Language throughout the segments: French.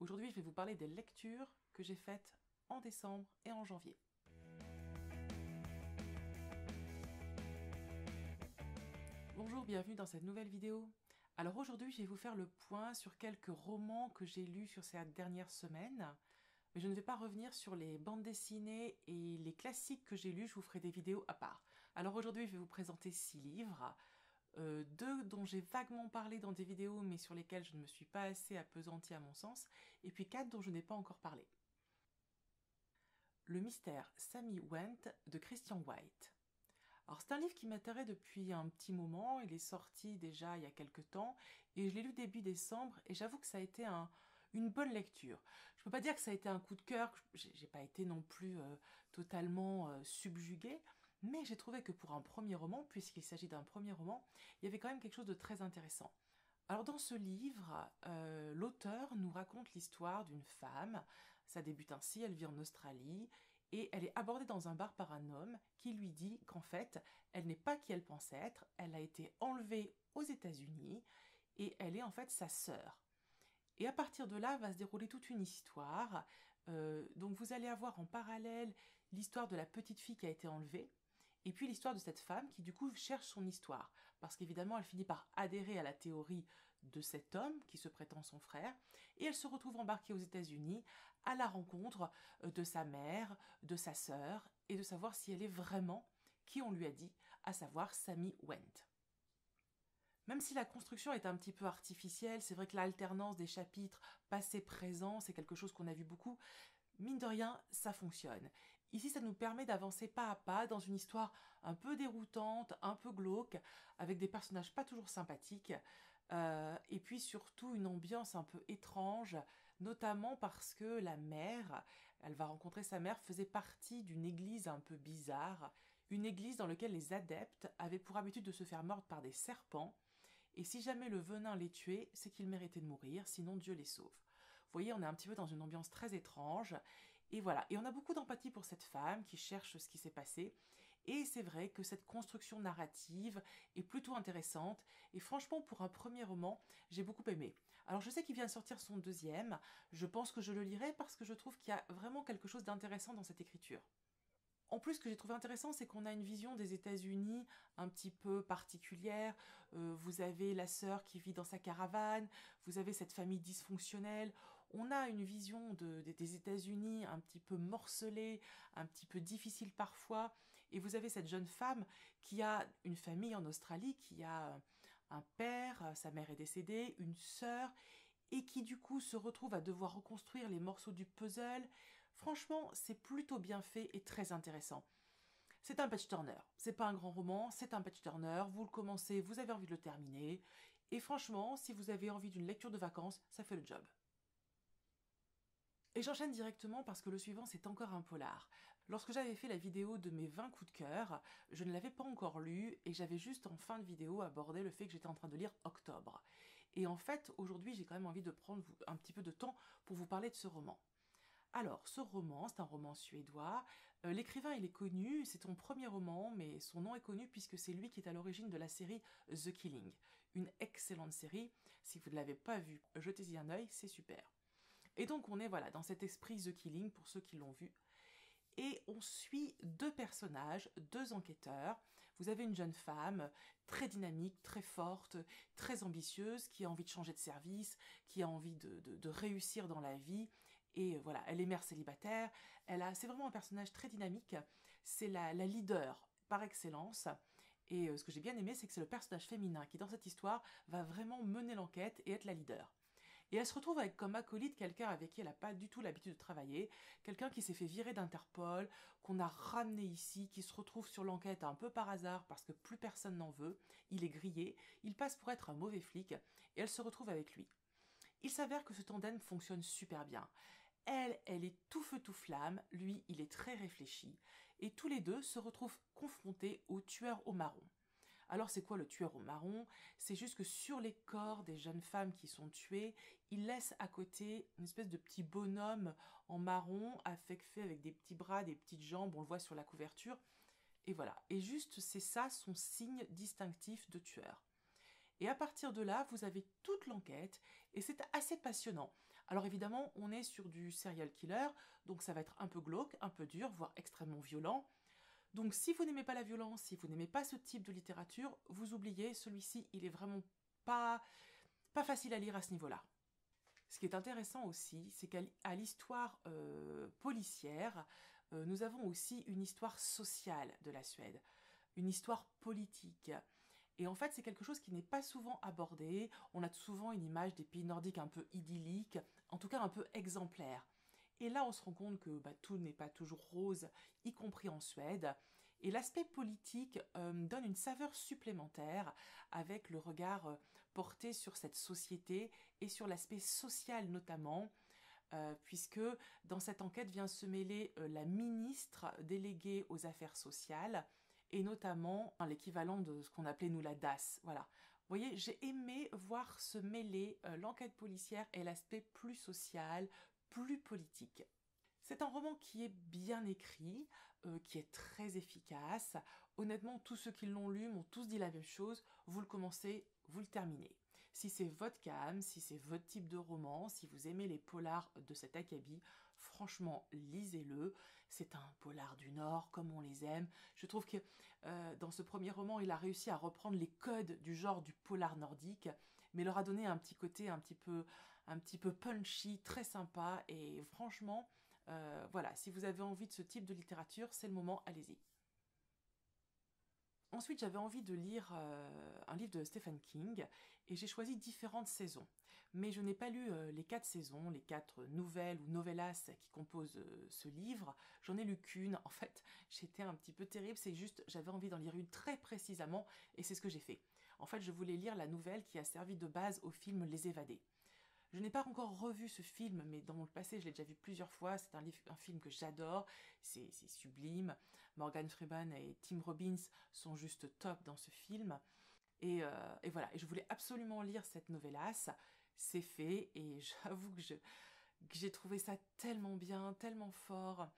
Aujourd'hui, je vais vous parler des lectures que j'ai faites en décembre et en janvier. Bonjour, bienvenue dans cette nouvelle vidéo. Alors aujourd'hui, je vais vous faire le point sur quelques romans que j'ai lus sur ces dernières semaines. Mais je ne vais pas revenir sur les bandes dessinées et les classiques que j'ai lus, je vous ferai des vidéos à part. Alors aujourd'hui, je vais vous présenter 6 livres. 2 dont j'ai vaguement parlé dans des vidéos mais sur lesquels je ne me suis pas assez appesantie à mon sens, et puis 4 dont je n'ai pas encore parlé. Le mystère Sammy Went de Christian White. Alors c'est un livre qui m'intéresse depuis un petit moment, il est sorti déjà il y a quelques temps, et je l'ai lu début décembre, et j'avoue que ça a été une bonne lecture. Je peux pas dire que ça a été un coup de cœur, j'ai pas été non plus totalement subjuguée, mais j'ai trouvé que pour un premier roman, puisqu'il s'agit d'un premier roman, il y avait quand même quelque chose de très intéressant. Alors dans ce livre, l'auteur nous raconte l'histoire d'une femme. Ça débute ainsi, elle vit en Australie, et elle est abordée dans un bar par un homme qui lui dit qu'en fait, elle n'est pas qui elle pensait être, elle a été enlevée aux États-Unis, et elle est en fait sa sœur. Et à partir de là va se dérouler toute une histoire. Donc vous allez avoir en parallèle l'histoire de la petite fille qui a été enlevée, et puis l'histoire de cette femme qui du coup cherche son histoire, parce qu'évidemment elle finit par adhérer à la théorie de cet homme qui se prétend son frère, et elle se retrouve embarquée aux États-Unis à la rencontre de sa mère, de sa sœur, et de savoir si elle est vraiment qui on lui a dit, à savoir Sammy Went. Même si la construction est un petit peu artificielle, c'est vrai que l'alternance des chapitres passé-présent, c'est quelque chose qu'on a vu beaucoup, mine de rien, ça fonctionne. Ici, ça nous permet d'avancer pas à pas dans une histoire un peu déroutante, un peu glauque, avec des personnages pas toujours sympathiques, et puis surtout une ambiance un peu étrange, notamment parce que la mère, elle va rencontrer sa mère, faisait partie d'une église un peu bizarre, une église dans laquelle les adeptes avaient pour habitude de se faire mordre par des serpents, et si jamais le venin les tuait, c'est qu'ils méritaient de mourir, sinon Dieu les sauve. Vous voyez, on est un petit peu dans une ambiance très étrange, et voilà. Et on a beaucoup d'empathie pour cette femme qui cherche ce qui s'est passé, et c'est vrai que cette construction narrative est plutôt intéressante, et franchement, pour un premier roman, j'ai beaucoup aimé. Alors je sais qu'il vient de sortir son deuxième, je pense que je le lirai parce que je trouve qu'il y a vraiment quelque chose d'intéressant dans cette écriture. En plus, ce que j'ai trouvé intéressant, c'est qu'on a une vision des États-Unis un petit peu particulière. Vous avez la sœur qui vit dans sa caravane, vous avez cette famille dysfonctionnelle. On a une vision des États-Unis un petit peu morcelée, un petit peu difficile parfois. Et vous avez cette jeune femme qui a une famille en Australie, qui a un père, sa mère est décédée, une sœur, et qui du coup se retrouve à devoir reconstruire les morceaux du puzzle. Franchement, c'est plutôt bien fait et très intéressant. C'est un page-turner, c'est pas un grand roman, c'est un page-turner, vous le commencez, vous avez envie de le terminer, et franchement, si vous avez envie d'une lecture de vacances, ça fait le job. Et j'enchaîne directement parce que le suivant c'est encore un polar. Lorsque j'avais fait la vidéo de mes 20 coups de cœur, je ne l'avais pas encore lu et j'avais juste en fin de vidéo abordé le fait que j'étais en train de lire Octobre. Et en fait, aujourd'hui j'ai quand même envie de prendre un petit peu de temps pour vous parler de ce roman. Alors, ce roman, c'est un roman suédois. L'écrivain, il est connu, c'est son premier roman, mais son nom est connu puisque c'est lui qui est à l'origine de la série The Killing. Une excellente série. Si vous ne l'avez pas vue, jetez-y un œil, c'est super. Et donc on est voilà dans cet esprit The Killing pour ceux qui l'ont vu. Et on suit 2 personnages, 2 enquêteurs. Vous avez une jeune femme très dynamique, très forte, très ambitieuse, qui a envie de changer de service, qui a envie de réussir dans la vie. Et voilà, elle est mère célibataire. C'est vraiment un personnage très dynamique. C'est la leader par excellence. Et ce que j'ai bien aimé, c'est que c'est le personnage féminin qui, dans cette histoire, va vraiment mener l'enquête et être la leader. Et elle se retrouve avec comme acolyte quelqu'un avec qui elle n'a pas du tout l'habitude de travailler, quelqu'un qui s'est fait virer d'Interpol, qu'on a ramené ici, qui se retrouve sur l'enquête un peu par hasard parce que plus personne n'en veut, il est grillé, il passe pour être un mauvais flic, et elle se retrouve avec lui. Il s'avère que ce tandem fonctionne super bien. Elle est tout feu tout flamme, lui, il est très réfléchi, et tous les deux se retrouvent confrontés au tueur au marron. Alors c'est quoi le tueur au marron? C'est juste que sur les corps des jeunes femmes qui sont tuées, il laisse à côté une espèce de petit bonhomme en marron, fait avec des petits bras, des petites jambes, on le voit sur la couverture. Et voilà. Et juste, c'est ça son signe distinctif de tueur. Et à partir de là, vous avez toute l'enquête, et c'est assez passionnant. Alors évidemment, on est sur du serial killer, donc ça va être un peu glauque, un peu dur, voire extrêmement violent. Donc si vous n'aimez pas la violence, si vous n'aimez pas ce type de littérature, vous oubliez, celui-ci, il est vraiment pas facile à lire à ce niveau-là. Ce qui est intéressant aussi, c'est qu'à l'histoire policière, nous avons aussi une histoire sociale de la Suède, une histoire politique. Et en fait, c'est quelque chose qui n'est pas souvent abordé. On a souvent une image des pays nordiques un peu idyllique, en tout cas un peu exemplaire. Et là, on se rend compte que tout n'est pas toujours rose, y compris en Suède. Et l'aspect politique donne une saveur supplémentaire avec le regard porté sur cette société et sur l'aspect social notamment, puisque dans cette enquête vient se mêler la ministre déléguée aux affaires sociales et notamment l'équivalent de ce qu'on appelait nous la DAS. Voilà. Vous voyez, j'ai aimé voir se mêler l'enquête policière et l'aspect plus social, plus politique. C'est un roman qui est bien écrit, qui est très efficace. Honnêtement, tous ceux qui l'ont lu m'ont tous dit la même chose. Vous le commencez, vous le terminez. Si c'est votre came, si c'est votre type de roman, si vous aimez les polars de cet acabit, franchement, lisez-le. C'est un polar du Nord, comme on les aime. Je trouve que dans ce premier roman, il a réussi à reprendre les codes du genre du polar nordique, mais leur a donné un petit côté un petit peu punchy, très sympa. Et franchement, voilà, si vous avez envie de ce type de littérature, c'est le moment, allez-y. Ensuite, j'avais envie de lire un livre de Stephen King et j'ai choisi différentes saisons. Mais je n'ai pas lu les 4 saisons, les 4 nouvelles ou novellas qui composent ce livre. J'en ai lu qu'une. En fait, j'étais un petit peu terrible. C'est juste, j'avais envie d'en lire une très précisément et c'est ce que j'ai fait. En fait, je voulais lire la nouvelle qui a servi de base au film Les Évadés. Je n'ai pas encore revu ce film, mais dans le passé, je l'ai déjà vu plusieurs fois. C'est un film que j'adore, c'est sublime. Morgan Freeman et Tim Robbins sont juste top dans ce film. Et voilà, et je voulais absolument lire cette novellasse. C'est fait, et j'avoue que j'ai trouvé ça tellement bien, tellement fort.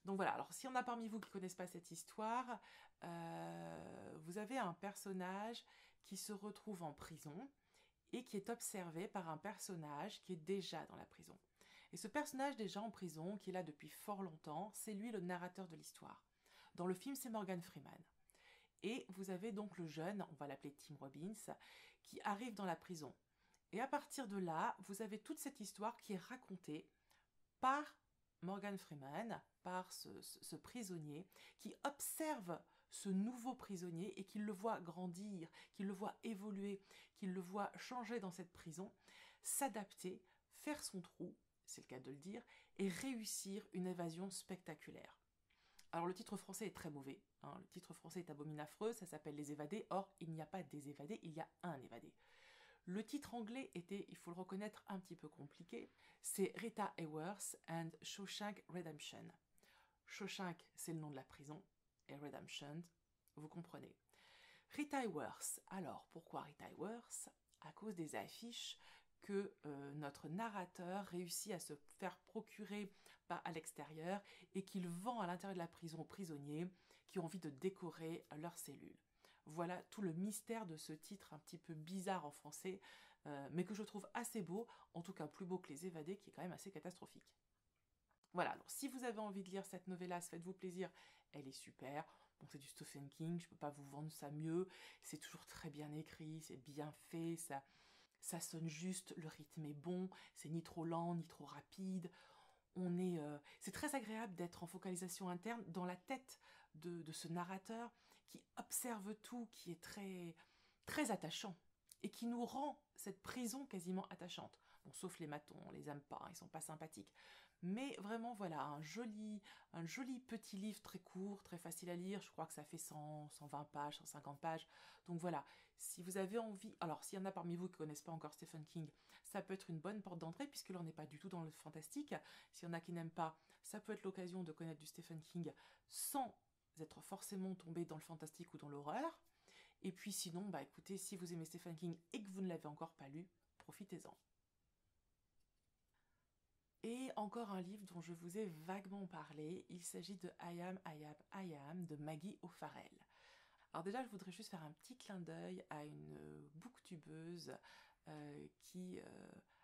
Donc voilà, alors s'il y en a parmi vous qui ne connaissent pas cette histoire, vous avez un personnage qui se retrouve en prison et qui est observé par un personnage qui est déjà dans la prison. Et ce personnage déjà en prison, qui est là depuis fort longtemps, c'est lui le narrateur de l'histoire. Dans le film, c'est Morgan Freeman. Et vous avez donc le jeune, on va l'appeler Tim Robbins, qui arrive dans la prison. Et à partir de là, vous avez toute cette histoire qui est racontée par Morgan Freeman, par ce prisonnier, qui observe ce nouveau prisonnier et qu'il le voit grandir, qu'il le voit évoluer, qu'il le voit changer dans cette prison, s'adapter, faire son trou, c'est le cas de le dire, et réussir une évasion spectaculaire. Alors le titre français est très mauvais, hein. Le titre français est abominaffreux, ça s'appelle Les Évadés, or il n'y a pas des évadés, il y a un évadé. Le titre anglais était, il faut le reconnaître, un petit peu compliqué, c'est Rita Hayworth and Shawshank Redemption. Shawshank, c'est le nom de la prison, et Redemption, vous comprenez. Rita Hayworth, alors pourquoi Rita Hayworth? À cause des affiches que notre narrateur réussit à se faire procurer à l'extérieur et qu'il vend à l'intérieur de la prison aux prisonniers qui ont envie de décorer leurs cellules. Voilà tout le mystère de ce titre un petit peu bizarre en français, mais que je trouve assez beau, en tout cas plus beau que Les Évadés, qui est quand même assez catastrophique. Voilà, alors si vous avez envie de lire cette novella, faites-vous plaisir, elle est super. Bon, c'est du Stephen King, je ne peux pas vous vendre ça mieux, c'est toujours très bien écrit, c'est bien fait, ça sonne juste, le rythme est bon, c'est ni trop lent, ni trop rapide. C'est très agréable d'être en focalisation interne dans la tête de ce narrateur qui observe tout, qui est très, très attachant et qui nous rend cette prison quasiment attachante. Bon, sauf les matons, on les aime pas, ils sont pas sympathiques. Mais vraiment, voilà, un joli petit livre très court, très facile à lire. Je crois que ça fait 100, 120 pages, 150 pages. Donc voilà, si vous avez envie... Alors, s'il y en a parmi vous qui ne connaissent pas encore Stephen King, ça peut être une bonne porte d'entrée, puisque là, on n'est pas du tout dans le fantastique. S'il y en a qui n'aiment pas, ça peut être l'occasion de connaître du Stephen King sans être forcément tombé dans le fantastique ou dans l'horreur. Et puis sinon, bah écoutez, si vous aimez Stephen King et que vous ne l'avez encore pas lu, profitez-en. Et encore un livre dont je vous ai vaguement parlé, il s'agit de I Am de Maggie O'Farrell. Alors déjà, je voudrais juste faire un petit clin d'œil à une booktubeuse qui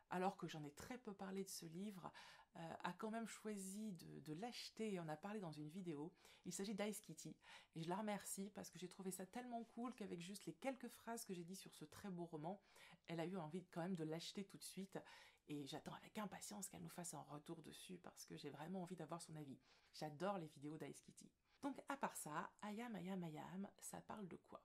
alors que j'en ai très peu parlé de ce livre, a quand même choisi de l'acheter et en a parlé dans une vidéo. Il s'agit d'Ice Kitty et je la remercie parce que j'ai trouvé ça tellement cool qu'avec juste les quelques phrases que j'ai dit sur ce très beau roman, elle a eu envie quand même de l'acheter tout de suite et j'attends avec impatience qu'elle nous fasse un retour dessus parce que j'ai vraiment envie d'avoir son avis. J'adore les vidéos d'Ice Kitty. Donc à part ça, Ayam Ayam Ayam, ça parle de quoi?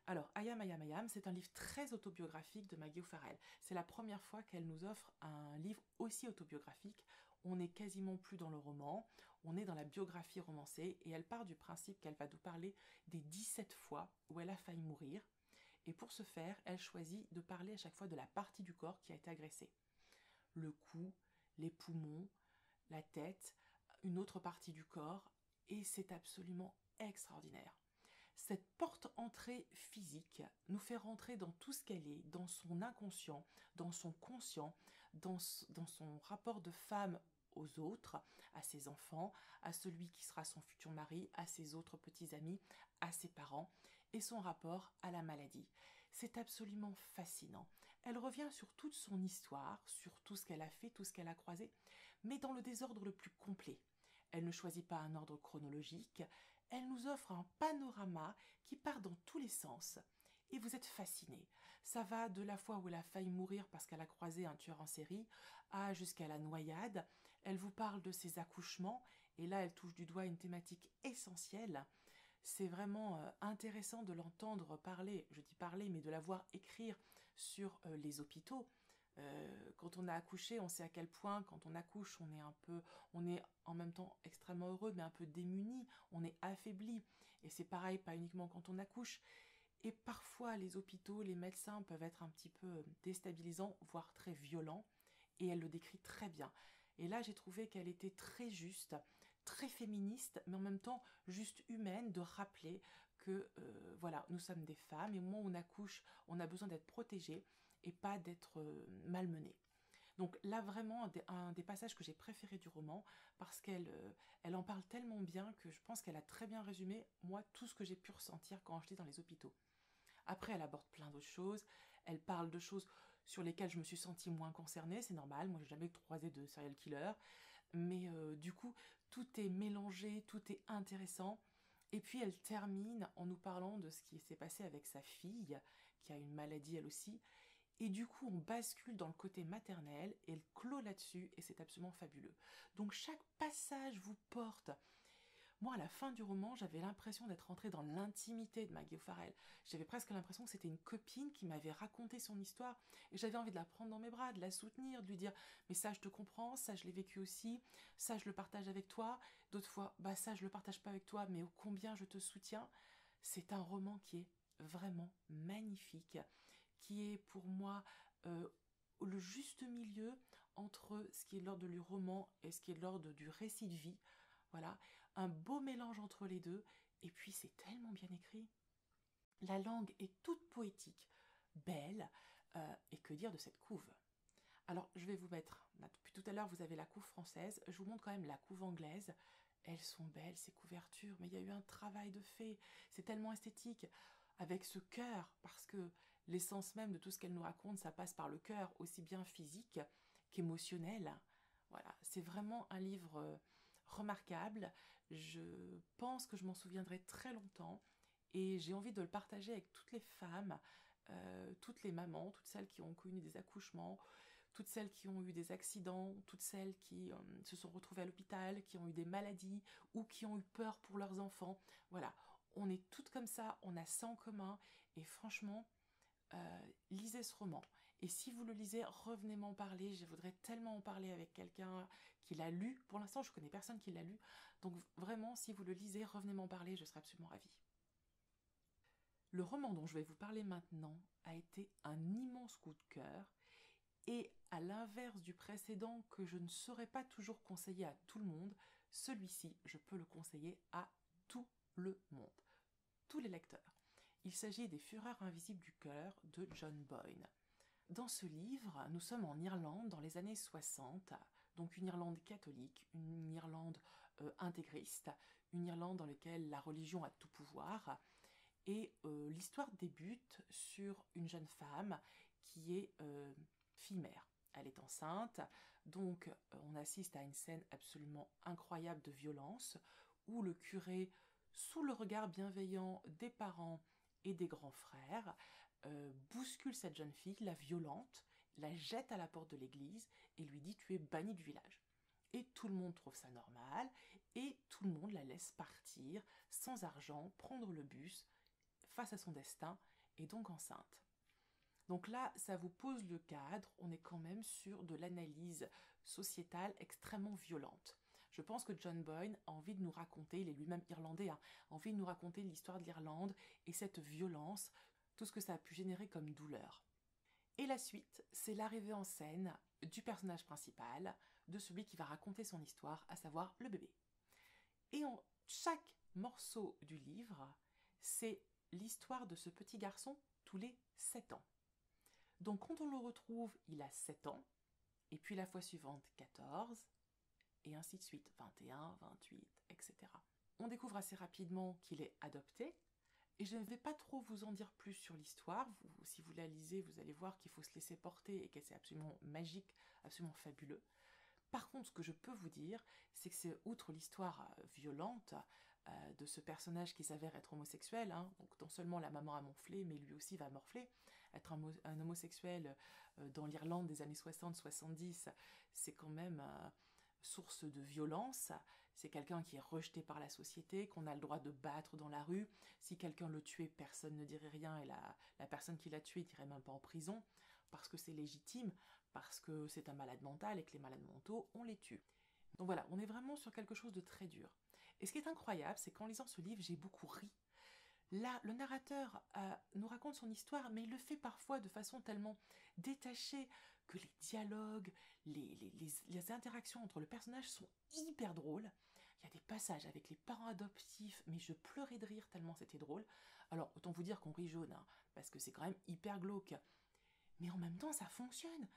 Alors, Ayam Ayam Ayam, c'est un livre très autobiographique de Maggie O'Farrell. C'est la première fois qu'elle nous offre un livre aussi autobiographique. On n'est quasiment plus dans le roman, on est dans la biographie romancée et elle part du principe qu'elle va nous parler des 17 fois où elle a failli mourir. Et pour ce faire, elle choisit de parler à chaque fois de la partie du corps qui a été agressée. Le cou, les poumons, la tête, une autre partie du corps, et c'est absolument extraordinaire. Cette porte-entrée physique nous fait rentrer dans tout ce qu'elle est, dans son inconscient, dans son conscient, dans son rapport de femme aux autres, à ses enfants, à celui qui sera son futur mari, à ses autres petits amis, à ses parents, et son rapport à la maladie. C'est absolument fascinant. Elle revient sur toute son histoire, sur tout ce qu'elle a fait, tout ce qu'elle a croisé, mais dans le désordre le plus complet. Elle ne choisit pas un ordre chronologique, elle nous offre un panorama qui part dans tous les sens. Et vous êtes fascinés. Ça va de la fois où elle a failli mourir parce qu'elle a croisé un tueur en série, à jusqu'à la noyade. Elle vous parle de ses accouchements, et là elle touche du doigt une thématique essentielle. C'est vraiment intéressant de l'entendre parler, je dis parler, mais de la voir écrire sur les hôpitaux. Quand on a accouché, on sait à quel point, quand on accouche, on est en même temps extrêmement heureux, mais un peu démuni, on est affaibli. Et c'est pareil, pas uniquement quand on accouche. Et parfois, les hôpitaux, les médecins peuvent être un petit peu déstabilisants, voire très violents. Et elle le décrit très bien. Et là, j'ai trouvé qu'elle était très juste, très féministe, mais en même temps juste humaine, de rappeler que voilà, nous sommes des femmes et au moment où on accouche, on a besoin d'être protégées et pas d'être malmenée. Donc là vraiment un des passages que j'ai préférés du roman parce elle en parle tellement bien que je pense qu'elle a très bien résumé moi tout ce que j'ai pu ressentir quand j'étais dans les hôpitaux. Après elle aborde plein d'autres choses, elle parle de choses sur lesquelles je me suis sentie moins concernée, c'est normal, moi j'ai jamais croisé de serial killer, mais du coup tout est mélangé, tout est intéressant. Et puis elle termine en nous parlant de ce qui s'est passé avec sa fille, qui a une maladie elle aussi, et du coup, on bascule dans le côté maternel et elle clôt là-dessus et c'est absolument fabuleux. Donc chaque passage vous porte. Moi, à la fin du roman, j'avais l'impression d'être rentrée dans l'intimité de Maggie O'Farrell. J'avais presque l'impression que c'était une copine qui m'avait raconté son histoire et j'avais envie de la prendre dans mes bras, de la soutenir, de lui dire mais ça je te comprends, ça je l'ai vécu aussi, ça je le partage avec toi, d'autres fois bah ça je le partage pas avec toi mais ô combien je te soutiens. C'est un roman qui est vraiment magnifique, qui est pour moi euh, le juste milieu entre ce qui est de l'ordre du roman et ce qui est de l'ordre du récit de vie. Voilà, un beau mélange entre les deux, et puis c'est tellement bien écrit. La langue est toute poétique, belle, et que dire de cette couve? Alors, je vais vous mettre, depuis tout à l'heure, vous avez la couve française, je vous montre quand même la couve anglaise. Elles sont belles, ces couvertures, mais il y a eu un travail de fait, c'est tellement esthétique, avec ce cœur, parce que l'essence même de tout ce qu'elle nous raconte, ça passe par le cœur, aussi bien physique qu'émotionnel. Voilà, c'est vraiment un livre remarquable. Je pense que je m'en souviendrai très longtemps et j'ai envie de le partager avec toutes les femmes, toutes les mamans, toutes celles qui ont connu des accouchements, toutes celles qui ont eu des accidents, toutes celles qui se sont retrouvées à l'hôpital, qui ont eu des maladies ou qui ont eu peur pour leurs enfants. Voilà, on est toutes comme ça, on a ça en commun et franchement, lisez ce roman. Et si vous le lisez, revenez m'en parler. Je voudrais tellement en parler avec quelqu'un qui l'a lu. Pour l'instant, je connais personne qui l'a lu. Donc vraiment, si vous le lisez, revenez m'en parler, je serai absolument ravie. Le roman dont je vais vous parler maintenant a été un immense coup de cœur. Et à l'inverse du précédent que je ne saurais pas toujours conseiller à tout le monde, celui-ci, je peux le conseiller à tout le monde, tous les lecteurs. Il s'agit des Fureurs invisibles du cœur de John Boyne. Dans ce livre, nous sommes en Irlande dans les années 60, donc une Irlande catholique, une Irlande intégriste, une Irlande dans laquelle la religion a tout pouvoir. Et l'histoire débute sur une jeune femme qui est fille-mère. elle est enceinte, donc on assiste à une scène absolument incroyable de violence, où le curé, sous le regard bienveillant des parents et des grands frères, bouscule cette jeune fille, la violente, la jette à la porte de l'église et lui dit « tu es bannie du village ». Et tout le monde trouve ça normal, et tout le monde la laisse partir, sans argent, prendre le bus, face à son destin, et donc enceinte. Donc là, ça vous pose le cadre, on est quand même sur de l'analyse sociétale extrêmement violente. Je pense que John Boyne a envie de nous raconter, il est lui-même irlandais, a envie de nous raconter l'histoire de l'Irlande et cette violence, tout ce que ça a pu générer comme douleur. Et la suite, c'est l'arrivée en scène du personnage principal, de celui qui va raconter son histoire, à savoir le bébé. Et en chaque morceau du livre, c'est l'histoire de ce petit garçon tous les 7 ans. Donc quand on le retrouve, il a 7 ans, et puis la fois suivante 14, et ainsi de suite, 21, 28, etc. On découvre assez rapidement qu'il est adopté, et je ne vais pas trop vous en dire plus sur l'histoire. Si vous la lisez, vous allez voir qu'il faut se laisser porter et que c'est absolument magique, absolument fabuleux. Par contre, ce que je peux vous dire, c'est que c'est outre l'histoire violente de ce personnage qui s'avère être homosexuel, hein, donc non seulement la maman a morflé, mais lui aussi va morfler. Être un homosexuel dans l'Irlande des années 60-70, c'est quand même source de violence. C'est quelqu'un qui est rejeté par la société, qu'on a le droit de battre dans la rue. Si quelqu'un le tuait, personne ne dirait rien et la personne qui l'a tué n'irait même pas en prison, parce que c'est légitime, parce que c'est un malade mental et que les malades mentaux, on les tue. Donc voilà, on est vraiment sur quelque chose de très dur. Et ce qui est incroyable, c'est qu'en lisant ce livre, j'ai beaucoup ri. Là, le narrateur nous raconte son histoire, mais il le fait parfois de façon tellement détachée que les dialogues, les interactions entre le personnage sont hyper drôles. Il y a des passages avec les parents adoptifs, mais je pleurais de rire tellement c'était drôle. Alors, autant vous dire qu'on rit jaune, hein, parce que c'est quand même hyper glauque. Mais en même temps, ça fonctionne.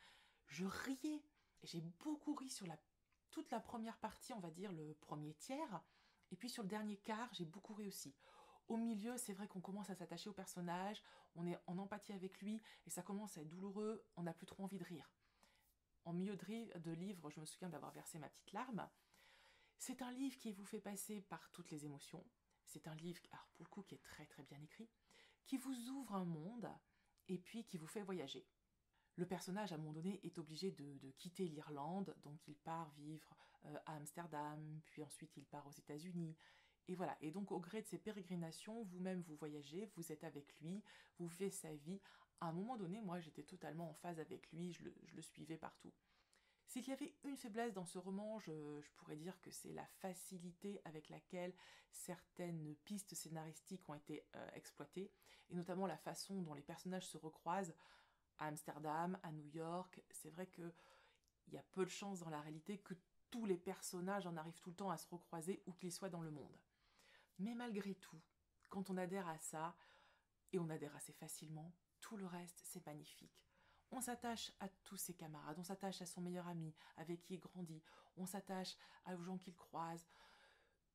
Je riais. Et j'ai beaucoup ri sur toute la première partie, on va dire le premier tiers. Et puis sur le dernier quart, j'ai beaucoup ri aussi. Au milieu, c'est vrai qu'on commence à s'attacher au personnage, on est en empathie avec lui, et ça commence à être douloureux, on n'a plus trop envie de rire. En milieu de livre, je me souviens d'avoir versé ma petite larme. C'est un livre qui vous fait passer par toutes les émotions. C'est un livre, alors pour le coup, qui est très très bien écrit, qui vous ouvre un monde, et puis qui vous fait voyager. Le personnage, à un moment donné, est obligé de quitter l'Irlande, donc il part vivre à Amsterdam, puis ensuite il part aux États-Unis. Et voilà, et donc au gré de ces pérégrinations, vous-même vous voyagez, vous êtes avec lui, vous faites sa vie. À un moment donné, moi j'étais totalement en phase avec lui, je le suivais partout. S'il y avait une faiblesse dans ce roman, je pourrais dire que c'est la facilité avec laquelle certaines pistes scénaristiques ont été exploitées, et notamment la façon dont les personnages se recroisent à Amsterdam, à New York. C'est vrai qu'il y a peu de chances dans la réalité que tous les personnages en arrivent tout le temps à se recroiser où qu'ils soient dans le monde. Mais malgré tout, quand on adhère à ça, et on adhère assez facilement, tout le reste, c'est magnifique. On s'attache à tous ses camarades, on s'attache à son meilleur ami avec qui il grandit, on s'attache aux gens qu'il croise.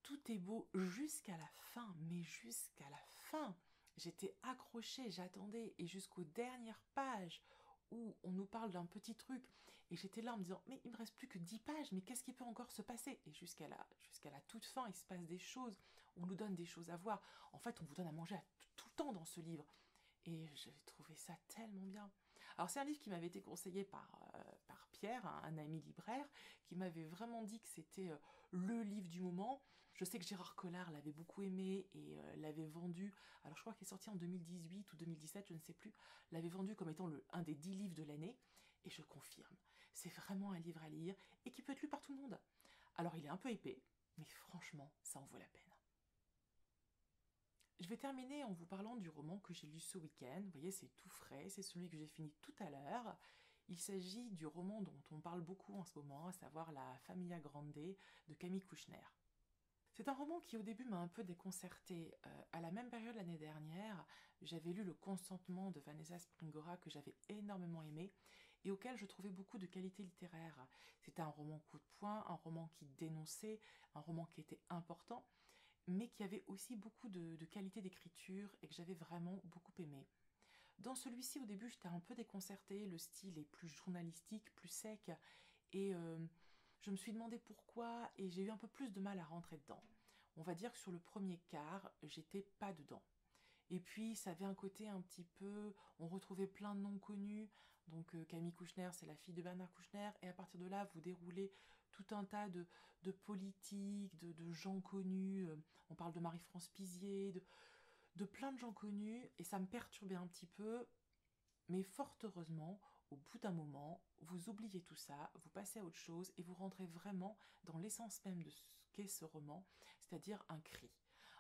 Tout est beau jusqu'à la fin, mais jusqu'à la fin. J'étais accrochée, j'attendais, et jusqu'aux dernières pages où on nous parle d'un petit truc, et j'étais là en me disant, mais il me reste plus que 10 pages, mais qu'est-ce qui peut encore se passer? Et jusqu'à la toute fin, il se passe des choses, on nous donne des choses à voir. En fait, on vous donne à manger tout le temps dans ce livre. Et j'ai trouvé ça tellement bien. Alors c'est un livre qui m'avait été conseillé par Pierre, un ami libraire, qui m'avait vraiment dit que c'était le livre du moment. Je sais que Gérard Collard l'avait beaucoup aimé et l'avait vendu, alors je crois qu'il est sorti en 2018 ou 2017, je ne sais plus, l'avait vendu comme étant un des 10 livres de l'année, et je confirme, c'est vraiment un livre à lire et qui peut être lu par tout le monde. Alors il est un peu épais, mais franchement, ça en vaut la peine. Je vais terminer en vous parlant du roman que j'ai lu ce week-end. Vous voyez, c'est tout frais, c'est celui que j'ai fini tout à l'heure. Il s'agit du roman dont on parle beaucoup en ce moment, à savoir La Famiglia Grande de Camille Kouchner. C'est un roman qui au début m'a un peu déconcertée. À la même période l'année dernière, j'avais lu Le Consentement de Vanessa Springora que j'avais énormément aimé et auquel je trouvais beaucoup de qualité littéraire. C'était un roman coup de poing, un roman qui dénonçait, un roman qui était important, mais qui avait aussi beaucoup de qualité d'écriture et que j'avais vraiment beaucoup aimé. Dans celui-ci, au début, j'étais un peu déconcertée, le style est plus journalistique, plus sec, et je me suis demandé pourquoi, et j'ai eu un peu plus de mal à rentrer dedans. On va dire que sur le premier quart, j'étais pas dedans. Et puis, ça avait un côté un petit peu... On retrouvait plein de noms connus. Donc, Camille Kouchner, c'est la fille de Bernard Kouchner. Et à partir de là, vous déroulez tout un tas de politiques, de gens connus. On parle de Marie-France Pizier, de plein de gens connus. Et ça me perturbait un petit peu. Mais fort heureusement, au bout d'un moment, vous oubliez tout ça, vous passez à autre chose et vous rentrez vraiment dans l'essence même de ce qu'est ce roman, c'est-à-dire un cri.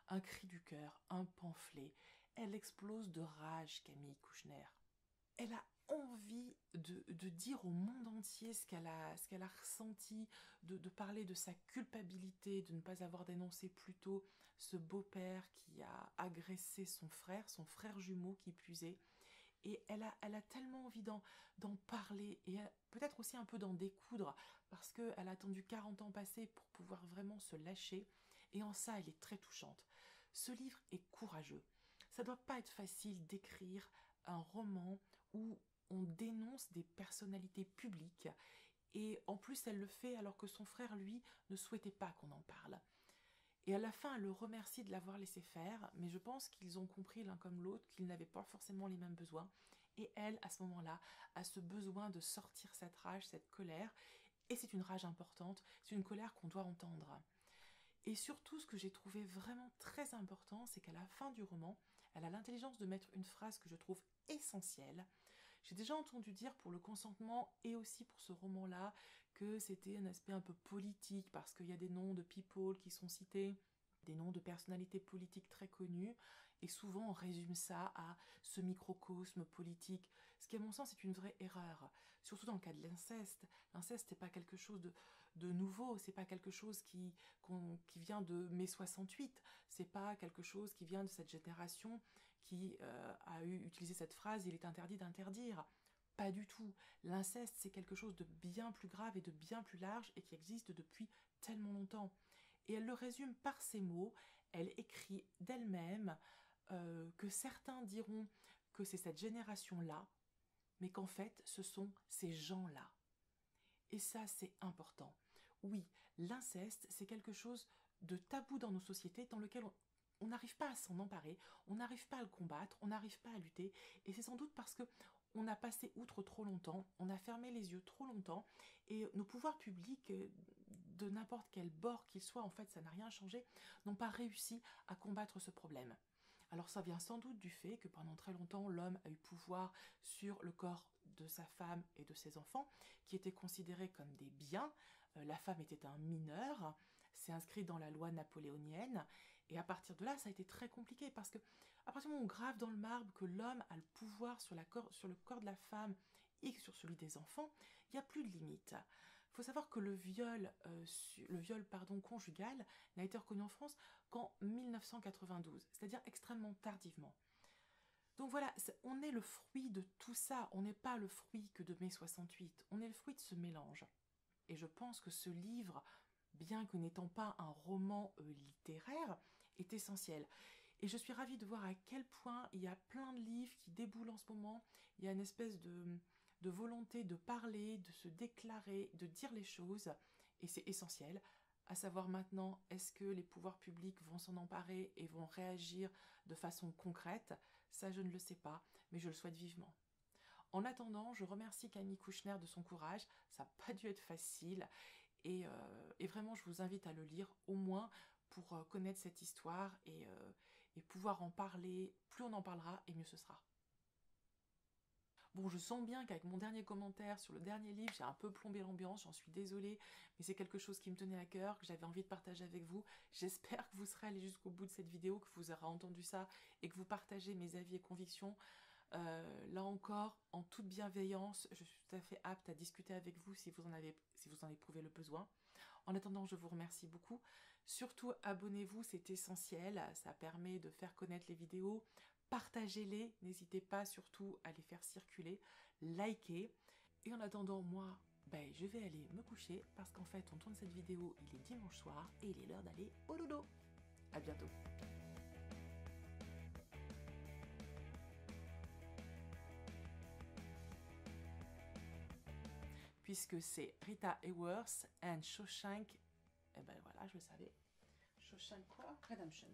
Un cri du cœur, un pamphlet. Elle explose de rage, Camille Kouchner. Elle a envie de dire au monde entier ce qu'elle a ressenti, de parler de sa culpabilité, de ne pas avoir dénoncé plus tôt ce beau-père qui a agressé son frère jumeau qui plus est. Et elle a tellement envie d'en parler et peut-être aussi un peu d'en découdre parce qu'elle a attendu 40 ans passés pour pouvoir vraiment se lâcher. Et en ça, elle est très touchante. Ce livre est courageux. Ça ne doit pas être facile d'écrire un roman où on dénonce des personnalités publiques. Et en plus, elle le fait alors que son frère, lui, ne souhaitait pas qu'on en parle. Et à la fin, elle le remercie de l'avoir laissé faire, mais je pense qu'ils ont compris l'un comme l'autre qu'ils n'avaient pas forcément les mêmes besoins. Et elle, à ce moment-là, a ce besoin de sortir cette rage, cette colère. Et c'est une rage importante, c'est une colère qu'on doit entendre. Et surtout, ce que j'ai trouvé vraiment très important, c'est qu'à la fin du roman, elle a l'intelligence de mettre une phrase que je trouve essentielle. J'ai déjà entendu dire pour le consentement et aussi pour ce roman-là que c'était un aspect un peu politique parce qu'il y a des noms de people qui sont cités, des noms de personnalités politiques très connues et souvent on résume ça à ce microcosme politique, ce qui à mon sens est une vraie erreur, surtout dans le cas de l'inceste. L'inceste n'est pas quelque chose de nouveau, c'est pas quelque chose qui vient de mai 68, c'est pas quelque chose qui vient de cette génération qui a utilisé cette phrase « il est interdit d'interdire ». Pas du tout. L'inceste, c'est quelque chose de bien plus grave et de bien plus large et qui existe depuis tellement longtemps. Et elle le résume par ces mots. Elle écrit d'elle-même que certains diront que c'est cette génération-là, mais qu'en fait, ce sont ces gens-là. Et ça, c'est important. Oui, l'inceste, c'est quelque chose de tabou dans nos sociétés dans lequel on n'arrive pas à s'en emparer, on n'arrive pas à le combattre, on n'arrive pas à lutter. Et c'est sans doute parce que on a passé outre trop longtemps, on a fermé les yeux trop longtemps, et nos pouvoirs publics, de n'importe quel bord qu'ils soient, en fait, ça n'a rien changé, n'ont pas réussi à combattre ce problème. Alors ça vient sans doute du fait que pendant très longtemps, l'homme a eu pouvoir sur le corps de sa femme et de ses enfants, qui étaient considérés comme des biens. La femme était un mineur, c'est inscrit dans la loi napoléonienne, et à partir de là, ça a été très compliqué, parce que à partir du moment où on grave dans le marbre que l'homme a le pouvoir sur le corps de la femme et sur celui des enfants, il n'y a plus de limite. Il faut savoir que le viol conjugal n'a été reconnu en France qu'en 1992, c'est-à-dire extrêmement tardivement. Donc voilà, on est le fruit de tout ça, on n'est pas le fruit que de mai 68, on est le fruit de ce mélange. Et je pense que ce livre, bien que n'étant pas un roman littéraire, est essentiel. Et je suis ravie de voir à quel point il y a plein de livres qui déboulent en ce moment. Il y a une espèce de volonté de parler, de se déclarer, de dire les choses. Et c'est essentiel. À savoir maintenant, est-ce que les pouvoirs publics vont s'en emparer et vont réagir de façon concrète? Ça, je ne le sais pas, mais je le souhaite vivement. En attendant, je remercie Camille Kouchner de son courage. Ça n'a pas dû être facile. Et vraiment, je vous invite à le lire, au moins pour connaître cette histoire et pouvoir en parler. Plus on en parlera, et mieux ce sera. Bon, je sens bien qu'avec mon dernier commentaire sur le dernier livre, j'ai un peu plombé l'ambiance, j'en suis désolée, mais c'est quelque chose qui me tenait à cœur, que j'avais envie de partager avec vous. J'espère que vous serez allés jusqu'au bout de cette vidéo, que vous aurez entendu ça et que vous partagez mes avis et convictions. Là encore, en toute bienveillance, je suis tout à fait apte à discuter avec vous si vous en éprouvez le besoin. En attendant, je vous remercie beaucoup. Surtout, abonnez-vous, c'est essentiel. Ça permet de faire connaître les vidéos. Partagez-les, n'hésitez pas surtout à les faire circuler. Likez. Et en attendant, moi, je vais aller me coucher parce qu'en fait, on tourne cette vidéo, il est dimanche soir et il est l'heure d'aller au dodo. À bientôt. puisque c'est Rita Hayworth and Shawshank, eh ben voilà, je le savais, Shawshank quoi? Redemption.